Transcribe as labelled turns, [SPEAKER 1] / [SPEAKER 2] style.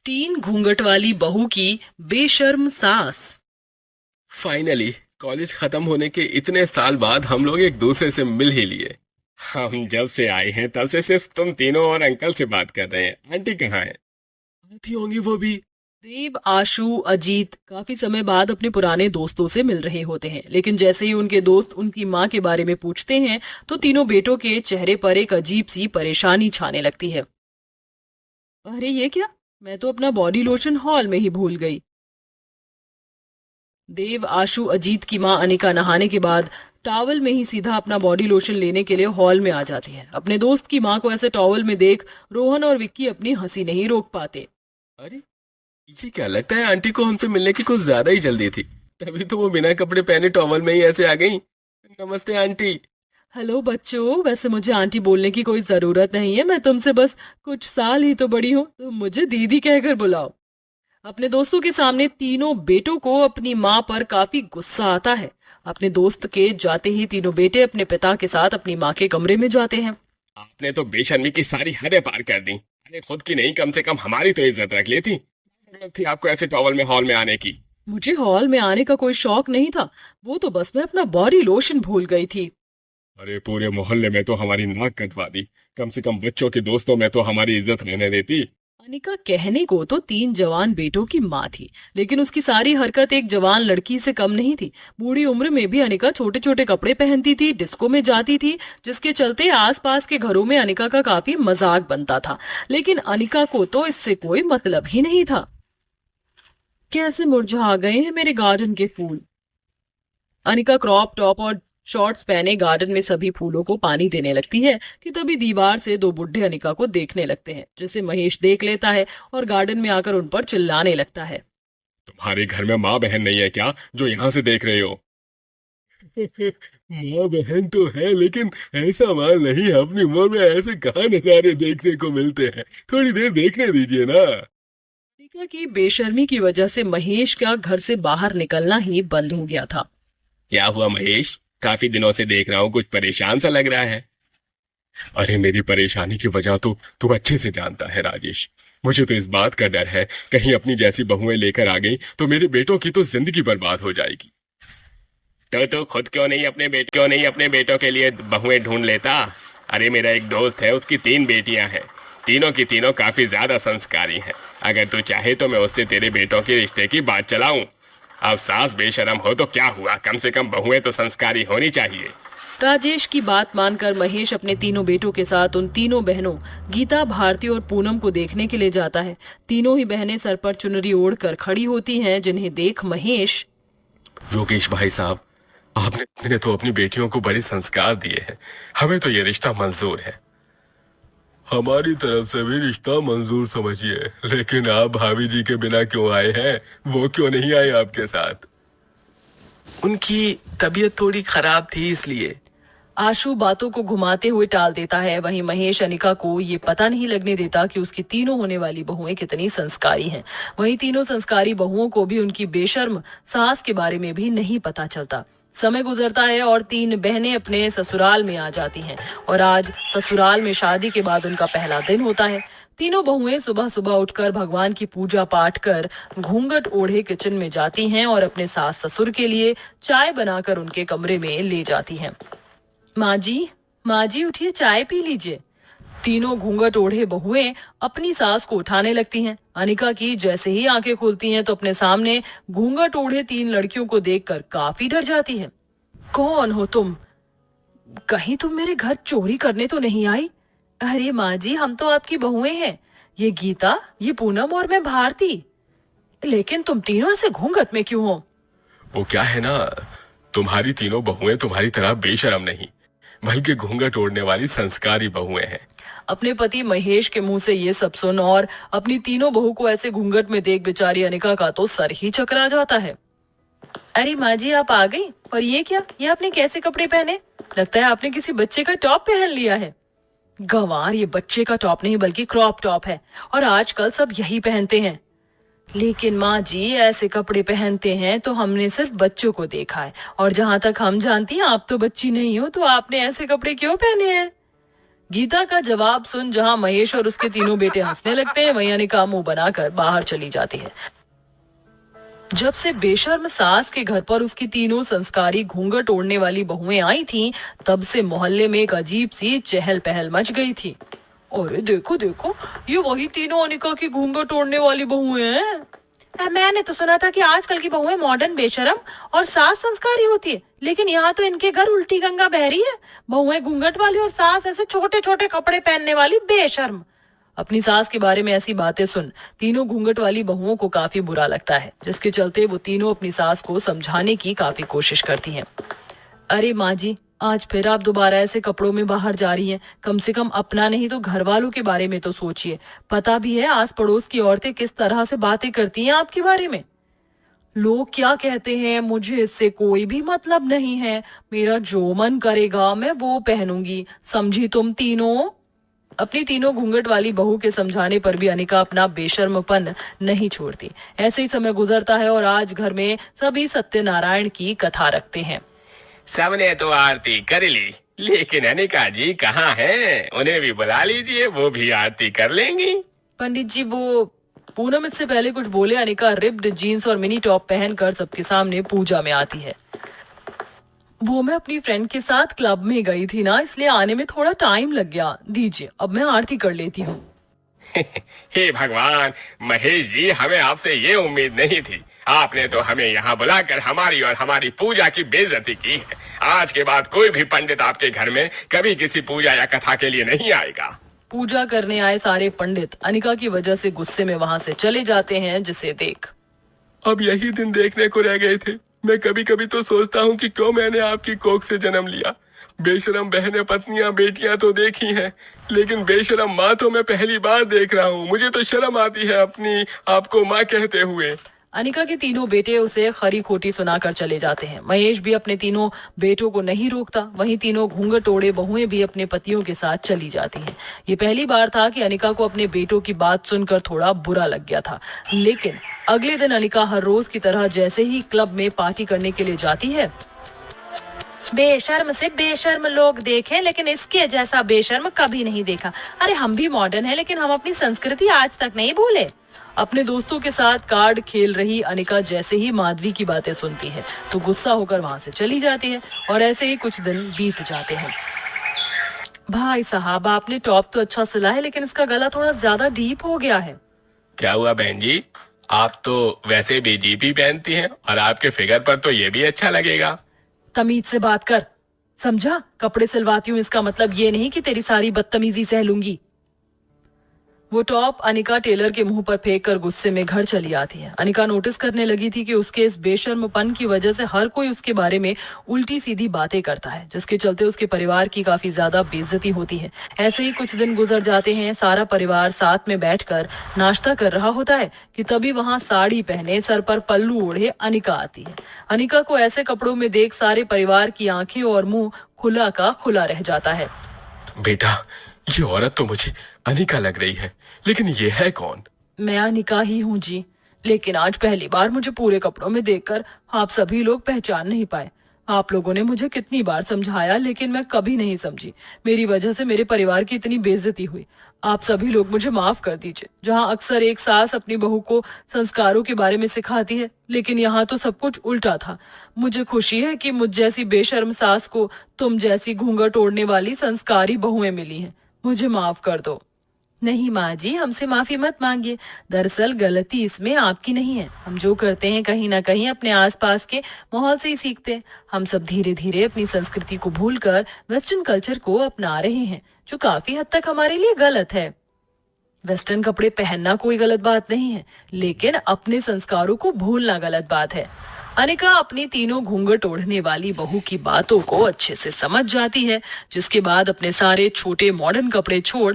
[SPEAKER 1] तीन घूंघट वाली बहू की बेशर्म सास।
[SPEAKER 2] फाइनली कॉलेज खत्म होने के इतने साल बाद हम लोग एक दूसरे से मिल ही लिए। हम जब से आए हैं तब से सिर्फ तुम तीनों और अंकल से बात कर रहे हैं। आंटी कहाँ है? आती होंगी वो भी।
[SPEAKER 1] देव, आशु, अजीत काफी समय बाद अपने पुराने दोस्तों से मिल रहे होते हैं, लेकिन जैसे ही उनके दोस्त उनकी माँ के बारे में पूछते हैं तो तीनों बेटों के चेहरे पर एक अजीब सी परेशानी छाने लगती है। अरे ये क्या, मैं तो अपना बॉडी लोशन हॉल में ही भूल गई। देव, आशु, अजीत की माँ अनिका नहाने के बाद टॉवल में ही सीधा अपना बॉडी लोशन लेने के लिए हॉल में आ जाती है। अपने दोस्त की माँ को ऐसे टॉवल में देख रोहन और विक्की अपनी हंसी नहीं रोक पाते।
[SPEAKER 2] अरे ये क्या, लगता है आंटी को हमसे मिलने की कुछ ज्यादा ही जल्दी थी, तभी तो वो बिना कपड़े पहने टॉवल में ही ऐसे आ गई। नमस्ते आंटी।
[SPEAKER 1] हेलो बच्चों, वैसे मुझे आंटी बोलने की कोई जरूरत नहीं है, मैं तुमसे बस कुछ साल ही तो बड़ी हूँ, तुम मुझे दीदी कहकर बुलाओ। अपने दोस्तों के सामने तीनों बेटों को अपनी माँ पर काफी गुस्सा आता है। अपने दोस्त के जाते ही तीनों बेटे अपने पिता के साथ अपनी माँ के कमरे में जाते हैं।
[SPEAKER 2] आपने तो बेशर्मी की सारी हदें पार कर दी। अरे खुद की नहीं, कम से कम हमारी तो इज्जत रख लेती। जरूरत थी आपको ऐसे टॉवल में हॉल में आने की?
[SPEAKER 1] मुझे हॉल में आने का कोई शौक नहीं था, वो तो बस मैं अपना बॉडी लोशन भूल गई थी।
[SPEAKER 2] अरे पूरे मोहल्ले में तो हमारी नाक कटवा दी, कम से कम बच्चों के दोस्तों में तो हमारी इज्जत रहने देती।
[SPEAKER 1] अनिका कहने को तो तीन जवान बेटों की माँ थी, लेकिन उसकी सारी हरकत एक जवान लड़की से कम नहीं थी। बूढ़ी उम्र में भी अनिका छोटे छोटे कपड़े पहनती थी, डिस्को में जाती थी, जिसके चलते आसपास के घरों में अनिका का काफी मजाक बनता था। लेकिन अनिका को तो इससे कोई मतलब ही नहीं था। कैसे मुरझा गए हैं मेरे गार्डन के फूल। अनिका क्रॉप टॉप और शॉर्ट्स पहने गार्डन में सभी फूलों को पानी देने लगती है कि तभी दीवार से दो बुढ़े अनिका को देखने लगते हैं, जिसे महेश देख लेता है और गार्डन में आकर उन पर चिल्लाने लगता है।
[SPEAKER 2] तुम्हारे घर में माँ बहन नहीं है क्या, जो यहाँ से देख रहे हो? माँ बहन तो है, लेकिन ऐसा माल नहीं। अपनी उम्र में ऐसे कहाँ नजारे देखने को मिलते हैं। थोड़ी देर देखने दीजिए ना।
[SPEAKER 1] अनिका की बेशर्मी की वजह से महेश का घर से बाहर निकलना ही बंद हो गया था।
[SPEAKER 2] क्या हुआ महेश? काफी दिनों से देख रहा हूँ, कुछ परेशान सा लग रहा है। अरे मेरी परेशानी की वजह तो तू अच्छे से जानता है राजेश। मुझे तो इस बात का डर है, कहीं अपनी जैसी बहुएं लेकर आ गई तो मेरे बेटों की तो जिंदगी बर्बाद हो जाएगी। तो खुद क्यों नहीं अपने बेटों के लिए बहुएं ढूंढ लेता? अरे मेरा एक दोस्त है, उसकी तीन बेटियां हैं। तीनों की तीनों काफी ज्यादा संस्कारी हैं। अगर तू चाहे तो मैं उससे तेरे बेटों के रिश्ते की बात चलाऊं। अब सास बेशरम हो तो क्या हुआ, कम से कम बहुएं तो संस्कारी होनी चाहिए।
[SPEAKER 1] राजेश की बात मानकर महेश अपने तीनों बेटों के साथ उन तीनों बहनों गीता, भारती और पूनम को देखने के लिए जाता है। तीनों ही बहनें सर पर चुनरी ओढ़कर खड़ी होती हैं, जिन्हें देख महेश।
[SPEAKER 2] योगेश भाई साहब, आपने तो अपनी बेटियों को बड़े संस्कार दिए हैं। हमें तो ये रिश्ता मंजूर है। हमारी तरफ से भी रिश्ता मंजूर समझिए, लेकिन आप भाभी जी के बिना क्यों आए हैं? वो क्यों नहीं आए आपके साथ? उनकी तबीयत थोड़ी खराब थी, इसलिए।
[SPEAKER 1] आशु बातों को घुमाते हुए टाल देता है। वहीं महेश अनिका को ये पता नहीं लगने देता कि उसकी तीनों होने वाली बहुएं कितनी संस्कारी हैं। वहीं तीनों संस्कारी बहुओं को भी उनकी बेशर्म सास के बारे में भी नहीं पता चलता। समय गुजरता है और तीन बहनें अपने ससुराल में आ जाती हैं और आज ससुराल में शादी के बाद उनका पहला दिन होता है। तीनों बहुएं सुबह सुबह उठकर भगवान की पूजा पाठ कर घूंघट ओढ़े किचन में जाती हैं और अपने सास ससुर के लिए चाय बनाकर उनके कमरे में ले जाती हैं। माँ जी उठिए, चाय पी लीजिए। तीनों घूंघट ओढ़े बहुएं अपनी सास को उठाने लगती हैं। अनिका की जैसे ही आंखें खुलती हैं तो अपने सामने घूंघट ओढ़े तीन लड़कियों को देखकर काफी डर जाती है। कौन हो तुम? कहीं तुम मेरे घर चोरी करने तो नहीं आई? अरे माँ जी, हम तो आपकी बहुएं हैं। ये गीता, ये पूनम और मैं भारती। लेकिन तुम तीनों ऐसे घूंघट में क्यों हो?
[SPEAKER 2] वो क्या है ना, तुम्हारी तीनों बहुएं तुम्हारी तरह बेशरम नहीं, बल्कि घूंघट ओढ़ने वाली संस्कारी बहुएं हैं।
[SPEAKER 1] अपने पति महेश के मुंह से ये सब सुन और अपनी तीनों बहू को ऐसे घूंघट में देख बेचारी अनिका का तो सर ही चकरा जाता है। अरे माँ जी, आप आ गई? और ये क्या, ये आपने कैसे कपड़े पहने? लगता है आपने किसी बच्चे का टॉप पहन लिया है। गंवार, ये बच्चे का टॉप नहीं बल्कि क्रॉप टॉप है और आजकल सब यही पहनते हैं। लेकिन माँ जी, ऐसे कपड़े पहनते हैं तो हमने सिर्फ बच्चों को देखा है और जहाँ तक हम जानती हैं आप तो बच्ची नहीं हो, तो आपने ऐसे कपड़े क्यों पहने हैं? गीता का जवाब सुन जहां महेश और उसके तीनों बेटे हंसने लगते हैं, वहीं अनिका मुंह बनाकर बाहर चली जाती है। जब से बेशर्म सास के घर पर उसकी तीनों संस्कारी घूंघट ओढ़ने वाली बहुएं आई थीं, तब से मोहल्ले में एक अजीब सी चहल पहल मच गई थी। अरे देखो देखो, ये वही तीनों अनिका की घूंघट ओढ़ने वाली बहुएं हैं। मैंने तो सुना था कि आजकल की बहुएं मॉडर्न बेशरम और सास संस्कारी होती है, लेकिन यहाँ तो इनके घर उल्टी गंगा बह रही है। बहुएं घूंघट वाली और सास ऐसे छोटे छोटे कपड़े पहनने वाली बेशर्म। अपनी सास के बारे में ऐसी बातें सुन तीनों घूंघट वाली बहुओं को काफी बुरा लगता है, जिसके चलते वो तीनों अपनी सास को समझाने की काफी कोशिश करती हैं। अरे माँ जी, आज फिर आप दोबारा ऐसे कपड़ों में बाहर जा रही हैं। कम से कम अपना नहीं तो घर वालों के बारे में तो सोचिए। पता भी है आस पड़ोस की औरतें किस तरह से बातें करती हैं आपके बारे में। लोग क्या कहते हैं मुझे इससे कोई भी मतलब नहीं है। मेरा जो मन करेगा मैं वो पहनूंगी, समझी तुम तीनों। अपनी तीनों घूंघट वाली बहू के समझाने पर भी अनिका अपना बेशर्मपन नहीं छोड़ती। ऐसे ही समय गुजरता है और आज घर में सभी सत्यनारायण की कथा रखते हैं।
[SPEAKER 2] सबने तो आरती कर ली, लेकिन अनिका जी कहाँ हैं? उन्हें भी बुला लीजिए, वो भी आरती कर लेंगी।
[SPEAKER 1] पंडित जी, वो पूनम इससे पहले कुछ बोले अनिका रिप्ड जीन्स और मिनी टॉप पहनकर सबके सामने पूजा में आती है। वो मैं अपनी फ्रेंड के साथ क्लब में गई थी ना, इसलिए आने में थोड़ा टाइम लग गया। दीजिए, अब मैं आरती कर लेती हूँ।
[SPEAKER 2] हे भगवान, महेश जी, हमें आपसे ये उम्मीद नहीं थी। आपने तो हमें यहाँ बुलाकर हमारी और हमारी पूजा की बेइज्जती की है। आज के बाद कोई भी पंडित आपके घर में कभी किसी पूजा या कथा के लिए नहीं आएगा।
[SPEAKER 1] पूजा करने आए सारे पंडित अनिका की वजह से गुस्से में वहां से चले जाते हैं, जिसे देख
[SPEAKER 2] अब यही दिन देखने को रह गए थे। मैं कभी कभी तो सोचता हूँ कि क्यों मैंने आपकी कोख से जन्म लिया। बेशरम बहनें, पत्नियां, बेटियां तो देखी हैं, लेकिन बेशरम माँ तो मैं पहली बार देख रहा हूँ। मुझे तो शर्म आती है अपनी आपको माँ कहते हुए।
[SPEAKER 1] अनिका के तीनों बेटे उसे खरी खोटी सुनाकर चले जाते हैं। महेश भी अपने तीनों बेटों को नहीं रोकता। वहीं तीनों घूंघट ओढ़े बहुएं भी अपने पतियों के साथ चली जाती हैं। ये पहली बार था कि अनिका को अपने बेटों की बात सुनकर थोड़ा बुरा लग गया था, लेकिन अगले दिन अनिका हर रोज की तरह जैसे ही क्लब में पार्टी करने के लिए जाती है, बेशर्म से बेशर्म लोग देखे, लेकिन इसके जैसा बेशर्म कभी नहीं देखा। अरे हम भी मॉडर्न है, लेकिन हम अपनी संस्कृति आज तक नहीं भूले। अपने दोस्तों के साथ कार्ड खेल रही अनिका जैसे ही माधवी की बातें सुनती है तो गुस्सा होकर वहां से चली जाती है, और ऐसे ही कुछ दिन बीत जाते हैं। भाई साहब, आपने टॉप तो अच्छा सिला है, लेकिन इसका गला थोड़ा ज्यादा डीप हो गया है।
[SPEAKER 2] क्या हुआ बहन जी? आप तो वैसे भी जीपी पहनती हैं और आपके फिगर पर तो ये भी अच्छा लगेगा।
[SPEAKER 1] तमीज से बात कर, समझा? कपड़े सिलवाती हूँ इसका मतलब ये नहीं कि तेरी सारी बदतमीजी सह लूंगी। वो टॉप अनिका टेलर के मुंह पर फेंक कर गुस्से में घर चली आती है। अनिका नोटिस करने लगी थी कि उसके इस बेशर्मपन की वजह से हर कोई उसके बारे में उल्टी सीधी बातें करता है, जिसके चलते उसके परिवार की काफी ज्यादा बेइज्जती होती है। ऐसे ही कुछ दिन गुजर जाते हैं। सारा परिवार साथ में बैठकर नाश्ता कर रहा होता है कि तभी वहां साड़ी पहने, सर पर पल्लू ओढ़े अनिका आती है। अनिका को ऐसे कपड़ों में देख सारे परिवार की आंखें और मुंह खुला का खुला रह जाता है।
[SPEAKER 2] बेटा, ये औरत तो मुझे अनिका लग रही है, लेकिन ये है कौन?
[SPEAKER 1] मैं अनिका ही हूँ जी, लेकिन आज पहली बार मुझे पूरे कपड़ों में देखकर आप सभी लोग पहचान नहीं पाए। आप लोगों ने मुझे कितनी बार समझाया, लेकिन मैं कभी नहीं समझी। मेरी वजह से मेरे परिवार की इतनी बेइज्जती हुई। आप सभी लोग मुझे माफ कर दीजिए। जहाँ अक्सर एक सास अपनी बहू को संस्कारों के बारे में सिखाती है, लेकिन यहाँ तो सब कुछ उल्टा था। मुझे खुशी है कि मुझ जैसी बेशर्म सास को तुम जैसी घूंघट ओढ़ने वाली संस्कारी बहुएं मिली हैं। मुझे माफ कर दो। नहीं माँ जी, हमसे माफी मत मांगिए। दरअसल गलती इसमें आपकी नहीं है। हम जो करते हैं कहीं ना कहीं अपने आसपास के माहौल से ही सीखते हैं। हम सब धीरे धीरे अपनी संस्कृति को भूलकर वेस्टर्न कल्चर को अपना रहे हैं, जो काफी हद तक हमारे लिए गलत है। वेस्टर्न कपड़े पहनना कोई गलत बात नहीं है, लेकिन अपने संस्कारों को भूलना गलत बात है। अनिका अपनी तीनों घूंघट ओढ़ने वाली बहू की बातों को अच्छे से समझ जाती है, जिसके बाद अपने सारे छोटे मॉडर्न कपड़े छोड़